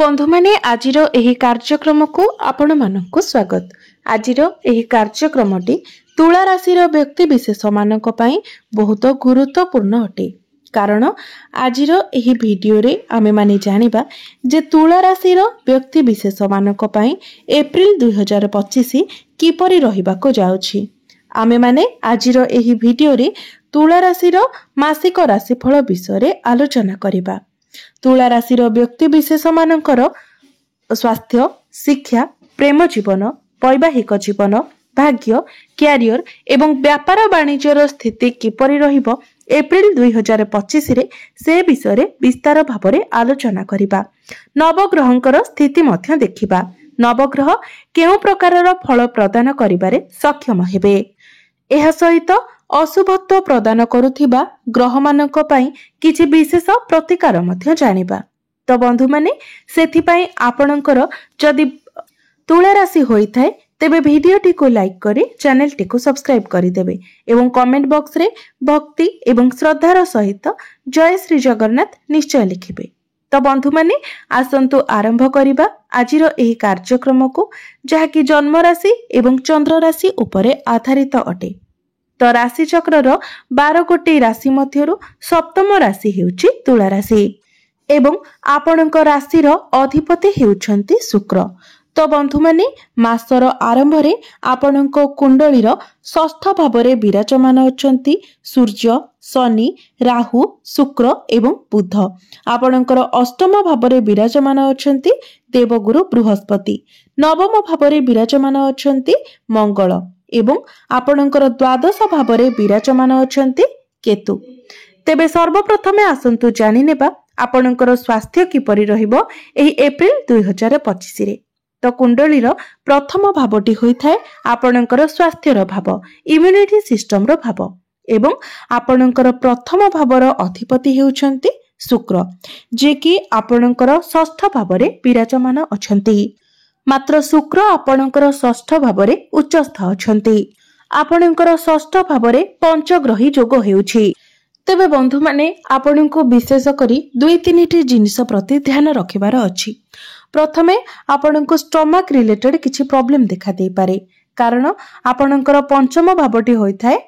बंधु माने आजिर एही कार्यक्रम को आपण मानकु स्वागत। आजिर एही कार्यक्रमटी तुला राशि व्यक्ति विशेष मानक पई बहुत गुरुत्वपूर्ण अटे। कारण आजिर एही वीडियो रे आमे माने जानिबा जे तुला राशि व्यक्ति विशेष मानक पई एप्रिल 2025 किपरि रहिबाको जाउछि। आमे माने आजिर एही वीडियो रे तुला राशि मासिक राशिफल विषय रे आलोचना करिबा। तुला राशि व्यक्ति विशेष मानकर स्वास्थ्य, शिक्षा, प्रेम जीवन, वैवाहिक जीवन, भाग्य, क्यारियर एवं व्यापार वाणिज्यर स्थिति किपरि रहिबो एप्रिल 2025 रे से विषय रे विस्तार भाबरे आलोचना करिबा। नवग्रहंकर स्थिति मध्य देखिबा। नवग्रह केउ प्रकारर फल प्रदान करिबारे सक्षम हेबे। एहा सहित अशुभत्व प्रदान करुथिबा ग्रह मानक पई किछि विशेष प्रतिकार मध्य जानिबा। तो बंधु माने सेथि पई आपणकर जदि तुला राशि होई थाए तेबे वीडियोटी को लाइक करी चैनल टी को सब्सक्राइब करि देबे एवं कमेंट बॉक्स रे भक्ति एवं श्रद्धार सहित जय श्री जगन्नाथ निश्चय लिखिबे। तो बंधु माने आसंतु आरंभ करिबा आजिर एही कार्यक्रम को जहाकी जन्म राशि एवं चंद्र राशि उपरे आधारित अटे। तो राशि चक्रर 12 गोटी राशि मध्यरु सप्तम राशि हेउची तुला राशि एवं आपणक राशिर अधिपति हेउछंती शुक्र। तो बंधु माने मासर आरंभ रे आपणक कुंडलीर षष्ठ भावरे विराजमान अछंती सूर्य, शनि, राहु, शुक्र एवं बुध। आपणकर अष्टम भावरे विराजमान अछंती देवगुरु बृहस्पति। नवम भावरे विराजमान अछंती मंगल एवं आपणकर द्वादश भावरे विराजमान अछंती केतु। तेबे सर्वप्रथमे आसंतु जानि नेबा आपणकर स्वास्थ्य किपरि रहिबो एही एप्रिल 2025 रे। तो कुंडलीर प्रथम भावटी होई थाए आपणकर स्वास्थ्यर भाव, इम्यूनिटी सिस्टम रो भाव एवं आपणकर प्रथम भावर अधिपति हेउछंती शुक्र, जे कि आपणकर षष्ठ भावरे विराजमान अछंती। मात्र शुक्र आपणकर षष्ठ भावरे उच्चस्थ अछंती। आपणकर षष्ठ भावरे पंचग्रही जोग हेउछि। तेबे बंधु माने आपणको विशेष करी दुई तीनिटी जिनिस प्रति ध्यान रखिबार अछि। प्रथमे आपणको स्टमक रिलेटेड किछि प्रॉब्लम देखा देई पारे। कारण आपणकर पंचम भावटी होई थाए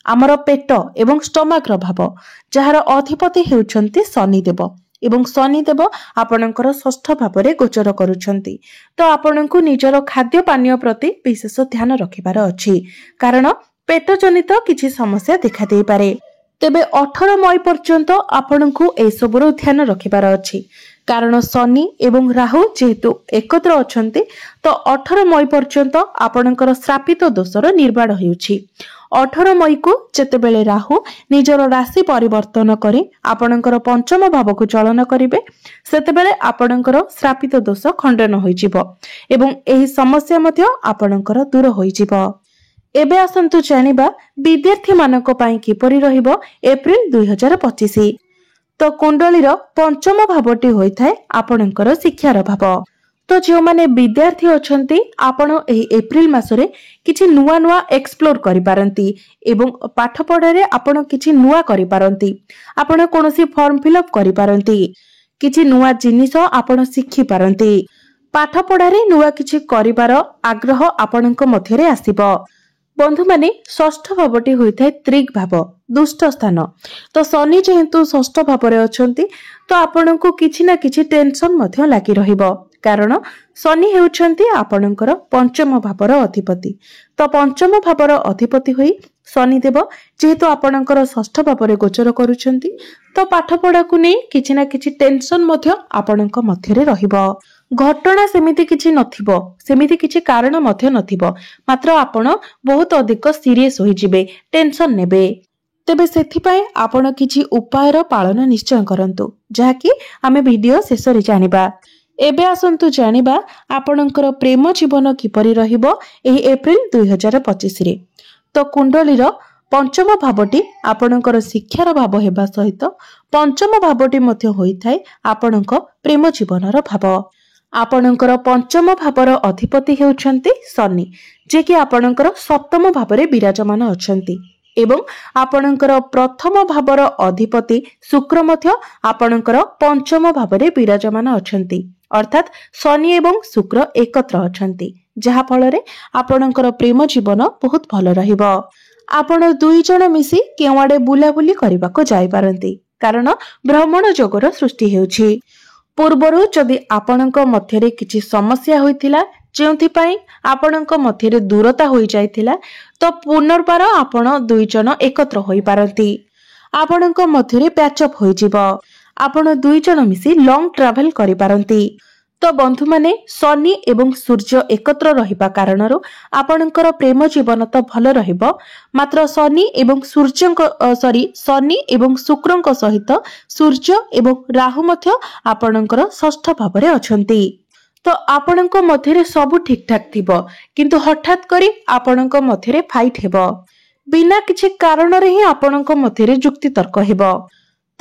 हमर पेट एवं स्टमक रो भाव, जहार अधिपति हेउछंती शनि देव एवं शनि देव आपणकर षष्ठ भावरे गोचर करूछंती। तो आपणको निजर खाद्य पानीय प्रति विशेष ध्यान रखिबार अछि। कारण पेट जनित किछि समस्या देखा देई पारे। तेबे 18 मई पर्यंत आपणको ए सबरो ध्यान रखिबार अछि। कारण शनि एवं राहु जेहेतु एकत्र अछंती, तो 18 मई पर्यंत आपणकर श्रापित दोषर निर्वाण हेउछि। 18 मई को जेतेबेले राहु निजर राशि परिवर्तन करी आपणकर पंचम भाव को चलन करिवे, सेतेबेले आपणकर श्रापित दोष खंडन होई जिवो एवं एही समस्या मध्य आपणकर दूर होई जिवो। एबे आसंतु जानिबा विद्यार्थी मानक पई किपरि रहिबो एप्रिल 2025। तो कुंडलीर पंचम भावटी होई थाए आपणकर शिक्षार भाव। तो जो माने विद्यार्थी अछंती आपण एही एप्रिल मासरे किछि नुवा नुवा एक्सप्लोर करि पारंती एवं पाठ पढारे आपण किछि नुवा करि पारंती। आपण कोनोसी फॉर्म फिलअप करि पारंती, किछि नुवा जिनिस आपण शिखि पारंती। पाठ पढारे नुवा किछि करिवार आग्रह आपणक मध्यरे आसीबो। बंधु माने षष्ठ भावटी होइथाय त्रिक भाव, दुष्ट स्थान। तो शनि जेहेतु षष्ठ भावरे अछंती, तो आपणको किछि ना किछि टेंशन मध्य लागि रहिबो। कारण शनि हेउछंती आपणकर पंचम भावर अधिपति। तो पंचम भावर अधिपति होई शनि देव जेहेतु आपणकर षष्ठ भावरे गोचर करूछंती, तो पाठ पढा को नै किछि ना किछि टेंशन मध्य आपणक मध्यरे रहिबो। घटना सेमिति किछि नथिबो, सेमिति किछि कारण मध्य नथिबो, मात्र आपण बहुत अधिक सीरियस होई जिवे, टेंशन नेबे। तेबे सेथि पई आपण किछि उपायर पालन निश्चय करंतु, जहाकी आमे वीडियो शेष रे जानिबा। एबे आसंतु जानिबा आपणकर प्रेम जीवन किपरि रहिबो एही एप्रिल 2025 रे। तो कुंडलीर पंचम भावटी आपणकर शिक्षार भाव हेबा सहित पंचम भावटी मध्य होई थाए आपणक प्रेम जीवनर भाव। आपणकर पंचम भावर अधिपति हेउछंती शनि, जे कि आपणकर सप्तम भावरे विराजमान अछंती एवं आपणकर प्रथम भावर अधिपति शुक्र मध्य आपणकर पंचम भावरे विराजमान अछंती। अर्थात शनि एवं शुक्र एकत्र अछंती जहा फଳରେ आपणकर प्रेम जीवन बहुत भल रहिबो। आपण दुई जण मिसी केवाडे बुलाबुली करबाको जाई पारंती कारण भ्रमण जोगर सृष्टि हेउछि। पूर्वरु जदि आपणक मध्यरे किछि समस्या होइथिला जेउथिपाई आपणक मध्यरे दूरता होई जाइथिला तो पुनर्बार आपण दुई जण एकत्र होई पारंती। आपणक मध्यरे पैचअप होई जिवो। आपण दुई जण मिसी लॉन्ग ट्रैवल करि पारंती। तो बंधु माने शनि एवं सूर्य एकत्र रहिबा कारणरो आपणकर प्रेम जीवन तो भल रहिबो मात्र शनि एवं शनि एवं शुक्रंक सहित सूर्य एवं राहु मध्य आपणकर षष्ठ भावरे अछंती। तो आपणक मध्यरे सब ठीक ठाक थिबो किंतु हठात करी आपणक मध्यरे फाइट हेबो। बिना किछि कारण रे ही आपणक मध्यरे जुक्ति तर्क हेबो।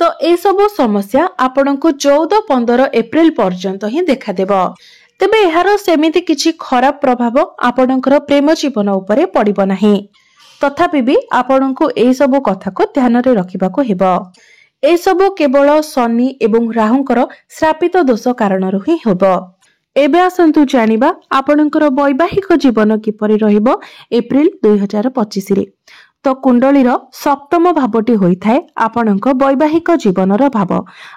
तो ए सब समस्या आपणको 14-15 एप्रिल पर्यंत ही देखा देबो। तेबे एहार सेमिति किछि खराब प्रभाव आपणकर प्रेम जीवन उपरे पड़िबो नाही। तथापि भी आपणको ए सब कथा को ध्यान रे रखिबाको हेबो। ए सब केवल शनि एवं राहुंकर श्रापित दोष कारणरो ही हेबो। एबे आसंतु जानिबा आपणकर वैवाहिक जीवन किपरि रहिबो एप्रिल 2025 रे। तो कुंडलीर सप्तम भावटी होइथाय आपणक वैवाहिक जीवनर भाव,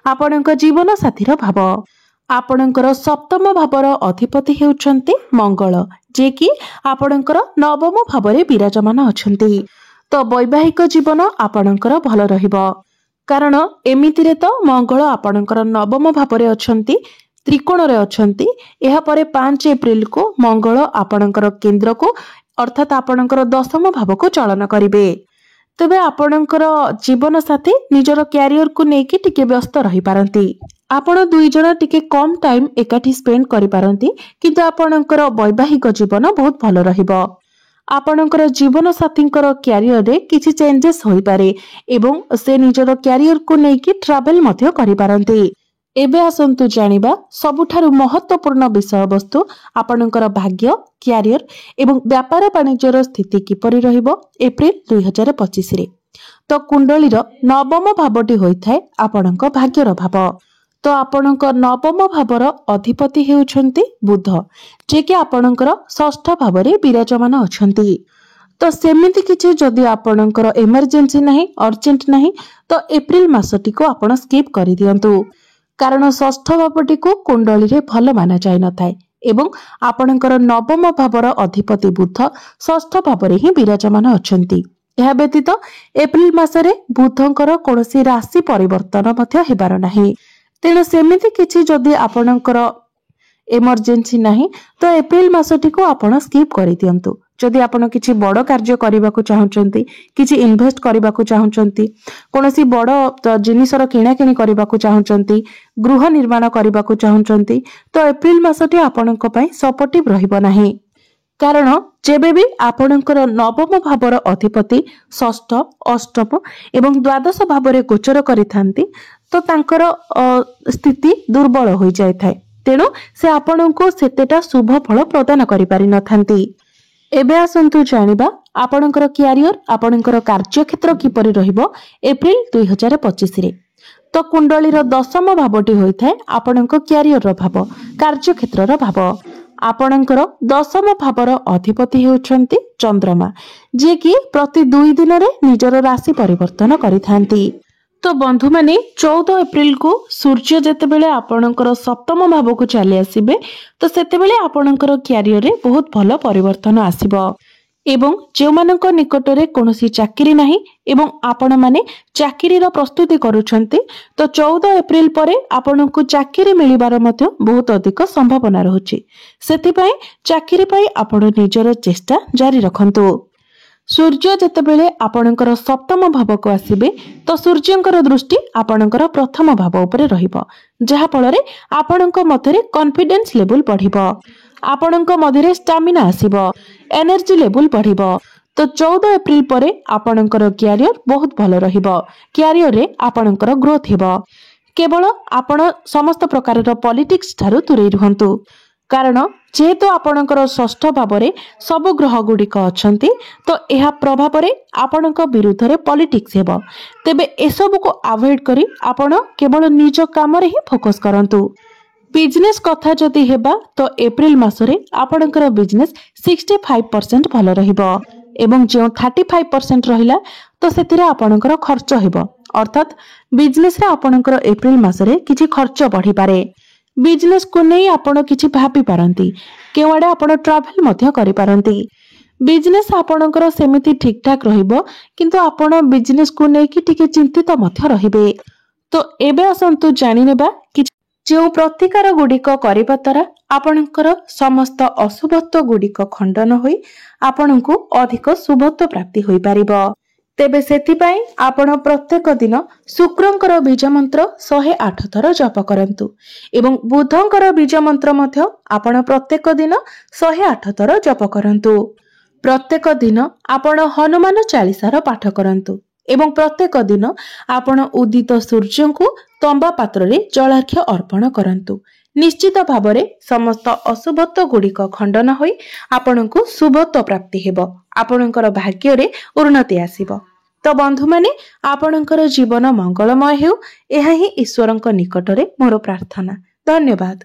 आपणक जीवन साथीर भाव। आपणकर सप्तम भावर अधिपति हेउछन्ति मंगल जे कि आपणकर नवम भावरे विराजमान अछन्ति। तो वैवाहिक जीवन आपणकर भल रहिबो कारण एमितिरे तो मंगल आपणकर नवम भावरे अछन्ति, त्रिकोण रे अछन्ति। एहा परे 5 एप्रिल को मंगल आपणकर केंद्र को अर्थात आपणकर दशम भाव को चलन करिवे। तबे आपणकर जीवन साथी निजर कैरियर को नेकी टिके व्यस्त रही पारंती। आपण दुई जण टिके कम टाइम एकाठी स्पेंड करि पारंती किंतु आपणकर वैवाहिक जीवन बहुत भल रहिबो। आपणकर जीवन साथींकर कैरियर रे किछि चेंजेस होई पारे एवं से निजर कैरियर को नेकी ट्रैवल मध्य करि पारंती। एबे आसंतु जानिबा सबुठारु महत्वपूर्ण विषय वस्तु आपणकर भाग्य, कैरियर एवं व्यापार वाणिज्यर स्थिति किपरि रहिबो एप्रिल 2025 रे। तो कुंडलीर नवम भावटी होइथाय आपणक भाग्यर भाव। तो आपणक नवम भावर अधिपति हेउछन्ति बुध जे कि आपणकर षष्ठ भावरे विराजमान अछन्ति। तो सेमिति किछि जदि आपणकर इमरजेंसी नाही, अर्जेंट नाही तो एप्रिल मासटी को आपण स्किप करि दियंतु कारण षष्ठ भावटी को कुंडली रे भल माना जाय न थाए एवं आपणकर नवम भावर अधिपति बुध षष्ठ भावरे ही विराजमान अछन्ति। एहा व्यतीत एप्रिल मासरे बुधंकर कोनोसी राशि परिवर्तन मध्य हेबार नाही। तेणु सेमिति किछि जदि आपणकर इमरजेंसी नाही तो एप्रिल मासटी को आपण स्किप करि दियंतु। जदि आपण किछि बड़ कार्य करबाकू चाहुचंती, किछि इन्वेस्ट करबाकू चाहुचंती, कोनोसी बड़ जिनिसर किणाकिणी करबाकू चाहुचंती, गृह निर्माण करबाकू चाहुचंती तो एप्रिल मासटी आपणक पई सपोर्टिव रहिबो नाही कारण जेबे भी आपणकर नवम भावर अधिपति षष्ठ, अष्टम एवं द्वादश भावरे गोचर करिथांती तो तांकर स्थिति दुर्बल होई जाय थाए। तेणु से आपणको सेतेटा शुभ फल प्रदान करि पारि नथांती। एबे आसंतु जानिबा आपणकर कैरियर, आपणकर कार्यक्षेत्र किपरि रहिबो एप्रिल 2025 रे। तो कुंडलीर दशम भावटी होइथाय आपणक कैरियर भाव, कार्यक्षेत्रर भाव। आपणकर दशम भावर अधिपति हेउछन्ति चंद्रमा जे कि प्रति 2 दिन रे निजर राशि परिवर्तन करिथांती। तो बंधु माने 14 एप्रिल को सूर्य जेतेबेले आपणकर सप्तम भाव को चली आसीबे तो सेतेबेले आपणकर कैरियर रे बहुत भलो परिवर्तन आसीबो एवं जे मानक निकट रे कोनोसी चाकरी नाही एवं आपण माने चाकरी रो प्रस्तुति करूछन्ते तो 14 एप्रिल परे आपणको चाकरी मिलिबार मध्ये बहुत अधिक संभावना रहउछि। सेति पई चाकरी पई आपण निजर चेष्टा जारी रखंतु। सूर्य जेतेबेले आपणकर सप्तम भाव को आसीबे तो सूर्यंकर दृष्टि आपणकर प्रथम भाव उपरे रहिबो जहा फଳରେ आपणक मध्यरे कॉन्फिडेंस लेवल बढ़िबो, आपणक मध्यरे स्टामिना आसीबो, एनर्जी लेवल बढ़िबो। तो 14 एप्रिल परे आपणकर कैरियर बहुत भलो रहिबो। कैरियर रे आपणकर ग्रोथ हेबो। केवल आपण समस्त प्रकार पॉलिटिक्स ठारू दूरे रहंतु कारण जेहेतु आपणकर षष्ठ भावरे सब ग्रह गुड़िक अछंती तो यह प्रभाव रे आपणक विरुद्ध रे पॉलिटिक्स हेबो। तेबे एसबु को अवॉइड करी आपण केवल निज काम रे ही फोकस करंतु। बिजनेस कथा जदि हेबा तो एप्रिल मासरे आपणकर बिजनेस 65% भल रहिबो एवं जो 35% रहिला तो सेतिरे आपणकर खर्च हेबो अर्थात बिजनेस रे आपणकर एप्रिल मासरे किछि खर्च बढ़ी पारे। बिजनेस को नहीं आपण किछि भाबी पारंती केवाडे आपण ट्रैवल मध्य करि पारंती। बिजनेस आपणकर सेमिति ठीक ठाक रहिबो किंतु आपण बिजनेस को नहीं कि टिके चिंतित मध्य रहिबे। तो एबे असंतु जानि नेबा कि जो प्रतिकार गुड़िक करबा द्वारा आपणकर समस्त अशुभत्व गुड़िक खंडन होई आपणको अधिक शुभत्व प्राप्ति होई पारिबो। तेबे सेतिपाई आपण प्रत्येक दिन शुक्रंकर बीज मंत्र 108 थर जप करंतु एवं बुधंकर बीज मंत्र मध्य आपण प्रत्येक दिन 108 थर जप करंतु। प्रत्येक दिन आपण हनुमान चालीसार पाठ करंतु एवं प्रत्येक दिन आपण उदित सूर्य को तंबा पात्र रे जलार्घ्य अर्पण करंतु। निश्चित भावरे समस्त अशुभत्व गुड़िक खंडन होई आपणको शुभत्व प्राप्ति हेबो आपणकर भाग्य रे उन्नति आसीबो। तो बंधु माने आपणकर जीवन मंगलमय हेउ एहा ही ईश्वरंक निकटरे मोर प्रार्थना। धन्यवाद।